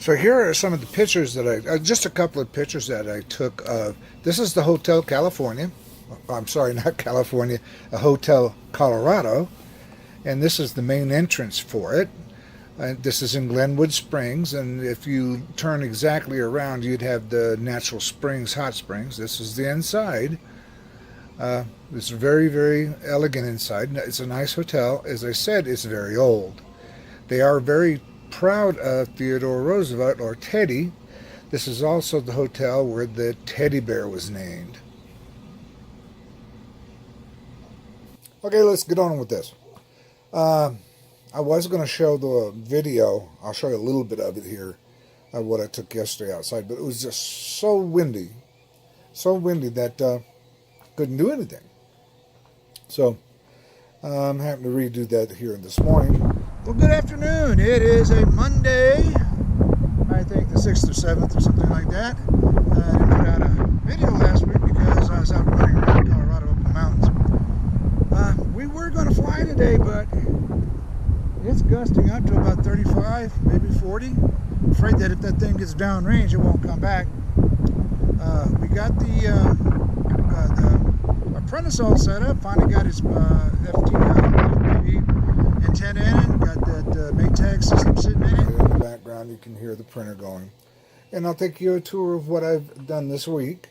So here are some of the pictures that just a couple of pictures that I took of, this is the Hotel California. I'm sorry, not California, a Hotel Colorado. And this is the main entrance for it. This is in Glenwood Springs, and if you turn exactly around, you'd have the Natural Springs hot springs. This is the inside. It's very, very elegant inside. It's a nice hotel. As I said, it's very old. They are very proud of Theodore Roosevelt, or Teddy. This is also the hotel where the teddy bear was named. Okay, let's get on with this. I was going to show the video. I'll show you a little bit of it here, of what I took yesterday outside, but it was just so windy that couldn't do anything. So I'm having to redo that here this morning. Well, good afternoon. It is a Monday, I think the 6th or 7th or something like that. I didn't put out a video last week because I was out running around Colorado up in the mountains. We were going to fly today, but it's gusting up to about 35, maybe 40. I'm afraid that if that thing gets downrange, it won't come back. We got the apprentice all set up. Finally got his FPV antenna in it. Got that Maytag system sitting in it. In the background, you can hear the printer going. And I'll take you a tour of what I've done this week.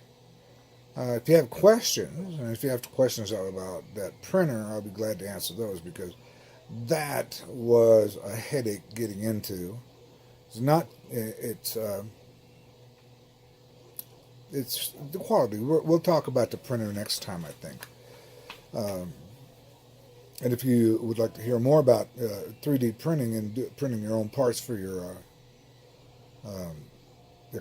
If you have questions, and if you have questions about that printer, I'll be glad to answer those, because that was a headache getting into. It's the quality. We'll talk about the printer next time, I think. And if you would like to hear more about 3D printing and printing your own parts for your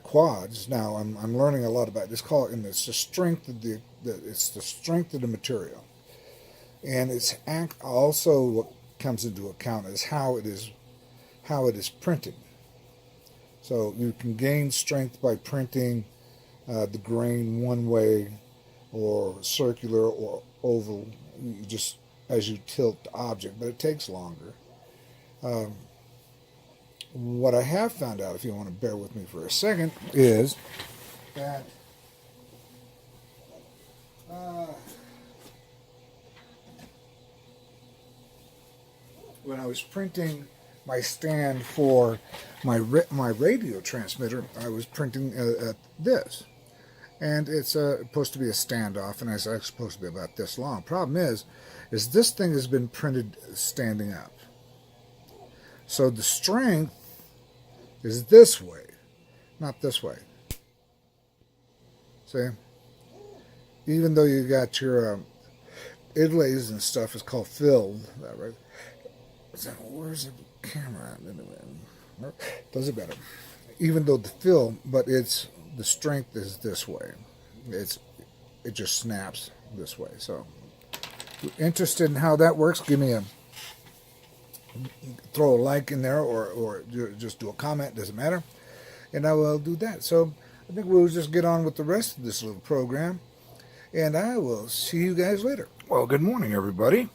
quads, now I'm learning a lot about this. And it's the strength of the material, and it's also what comes into account is how it is printed. So you can gain strength by printing the grain one way, or circular or oval, just as you tilt the object, but it takes longer. What I have found out, if you want to bear with me for a second, is that when I was printing my stand for my radio transmitter, I was printing this. And it's supposed to be a standoff, and it's actually supposed to be about this long. Problem is this thing has been printed standing up. So the strength is this way, not this way. See? Even though you got your inlays and stuff, it's called filled, that right? So where's the camera? Doesn't matter. Even though the fill, but the strength is this way. It just snaps this way. So, if you're interested in how that works, throw a like in there, or just do a comment. Doesn't matter, and I will do that. So I think we'll just get on with the rest of this little program, and I will see you guys later. Well, good morning, everybody.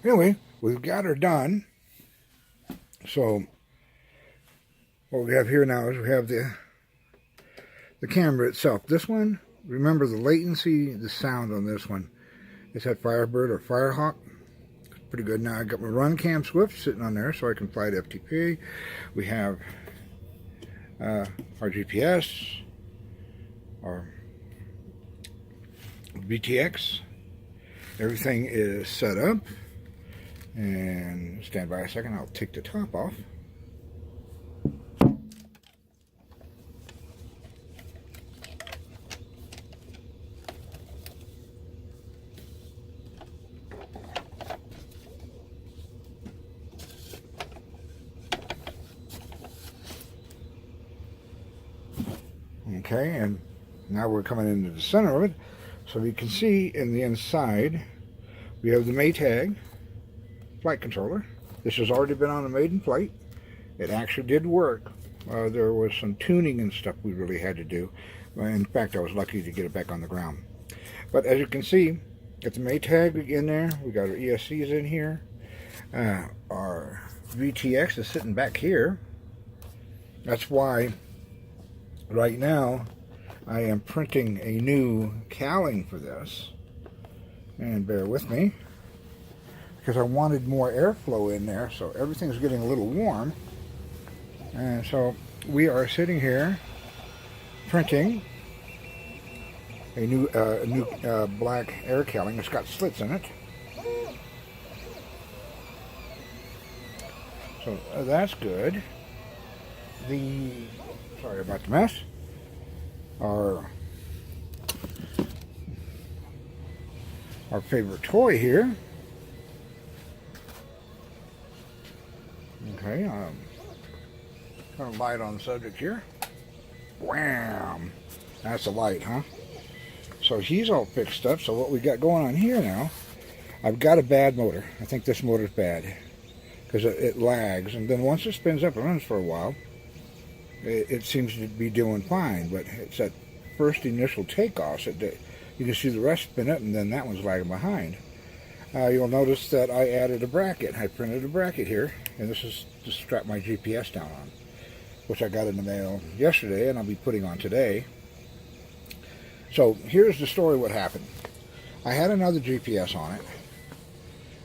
Anyway, we've got her done. So what we have here now is we have the camera itself. This one, remember the latency, the sound on this one. It's that Firebird or Firehawk. It's pretty good. Now I got my Runcam Swift sitting on there so I can fly the FTP. We have our GPS, our VTX. Everything is set up. And stand by a second, I'll take the top off. Okay, and now we're coming into the center of it. So you can see in the inside, we have the Maytag flight controller. This has already been on a maiden flight. It actually did work. There was some tuning and stuff we really had to do. In fact, I was lucky to get it back on the ground. But as you can see, got the Maytag in there. We got our ESCs in here. Our VTX is sitting back here. That's why right now I am printing a new cowling for this. And bear with me, because I wanted more airflow in there, so everything's getting a little warm. And so we are sitting here printing a new black air cowling. It's got slits in it. So that's good. Sorry about the mess. Our favorite toy here. Okay, kind of light on the subject here. Wham! That's a light, huh? So he's all fixed up. So what we got going on here now, I've got a bad motor. I think this motor's bad because it lags, and then once it spins up and runs for a while, it seems to be doing fine. But it's that first initial takeoffs that you can see the rest spin up, and then that one's lagging behind. You'll notice that I added a bracket. I printed a bracket here, and this is to strap my GPS down on, which I got in the mail yesterday, and I'll be putting on today. So here's the story what happened. I had another GPS on it,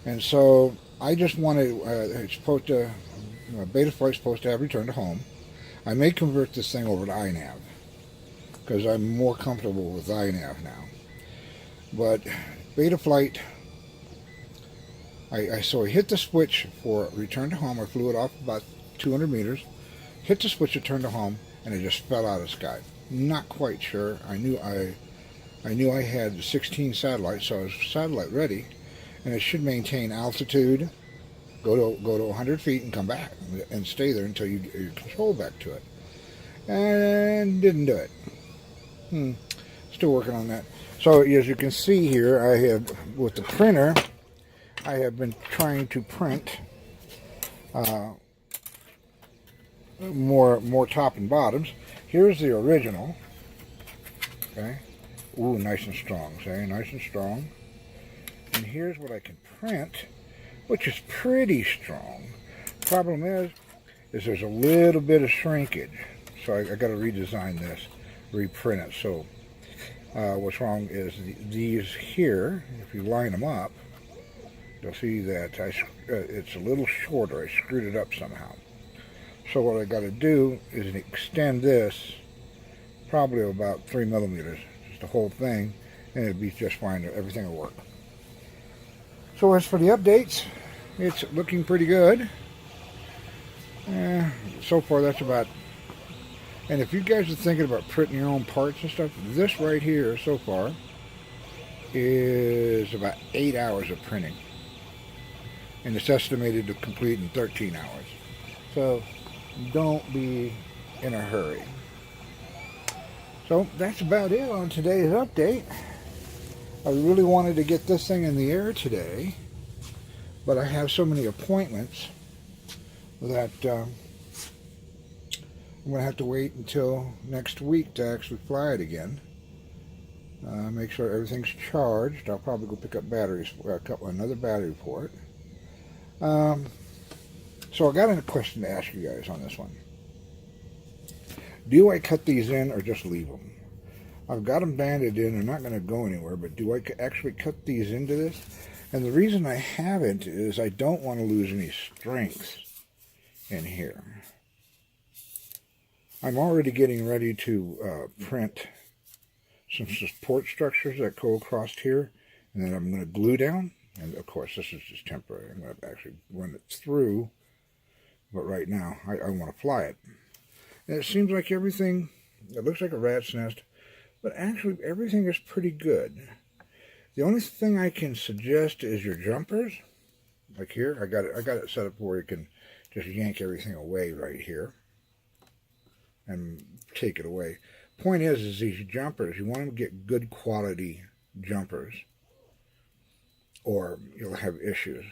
and so I just wanted, it's supposed to, Betaflight's supposed to have return to home. I may convert this thing over to iNav, because I'm more comfortable with iNav now. But Betaflight, so I hit the switch for return to home. I flew it off about 200 meters, hit the switch to turn to home, and it just fell out of the sky. Not quite sure. I knew I had 16 satellites, so I was satellite ready, and it should maintain altitude, go to 100 feet and come back and stay there until you get your control back to it. And didn't do it. Still working on that. So as you can see here, I have, with the printer, I have been trying to print more top and bottoms. Here's the original. Okay. Ooh, nice and strong. See, nice and strong. And here's what I can print, which is pretty strong. Problem is there's a little bit of shrinkage, so I got to redesign this, reprint it. So what's wrong is these here, if you line them up, you'll see that it's a little shorter. I screwed it up somehow. So what I got to do is extend this probably about 3 millimeters, just the whole thing, and it'd be just fine. Everything will work. So as for the updates, it's looking pretty good. So far that's about. And if you guys are thinking about printing your own parts and stuff, this right here so far is about 8 hours of printing. And it's estimated to complete in 13 hours. So don't be in a hurry. So that's about it on today's update. I really wanted to get this thing in the air today, but I have so many appointments that I'm going to have to wait until next week to actually fly it again. Make sure everything's charged. I'll probably go pick up batteries, another battery for it. So I got a question to ask you guys on this one. Do I cut these in or just leave them? I've got them banded in. They're not going to go anywhere, but do I actually cut these into this? And the reason I haven't is I don't want to lose any strength in here. I'm already getting ready to print some support structures that go across here, and then I'm going to glue down. And of course, this is just temporary. I'm going to actually run it through, but right now I want to fly it. And it seems like everything, it looks like a rat's nest, but actually everything is pretty good. The only thing I can suggest is your jumpers. Like here, I got it set up where you can just yank everything away right here and take it away. Point is these jumpers, you want to get good quality jumpers, or you'll have issues.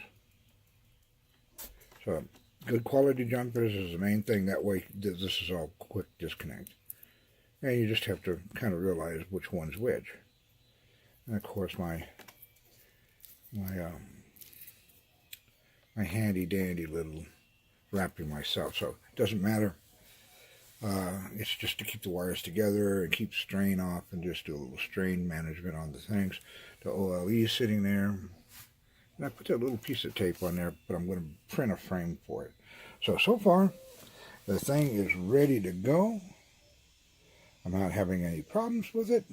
So good quality jumpers is the main thing. That way this is all quick disconnect. And you just have to kind of realize which one's which. And of course my handy dandy little wrapping myself. So it doesn't matter It's just to keep the wires together and keep strain off and just do a little strain management on the things. The OLE is sitting there. And I put that little piece of tape on there, but I'm going to print a frame for it. So far, the thing is ready to go. I'm not having any problems with it.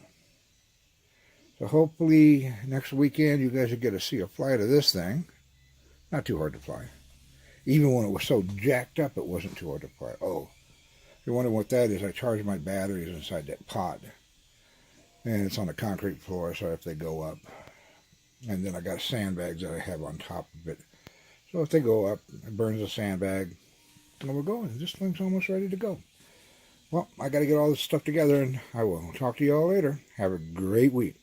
So hopefully next weekend you guys will get to see a flight of this thing. Not too hard to fly. Even when it was so jacked up, it wasn't too hard to fly. Oh, if you're wondering what that is, I charge my batteries inside that pod. And it's on the concrete floor, so if they go up. And then I got sandbags that I have on top of it. So if they go up, it burns the sandbag. And we're going. This thing's almost ready to go. Well, I got to get all this stuff together, and I will talk to you all later. Have a great week.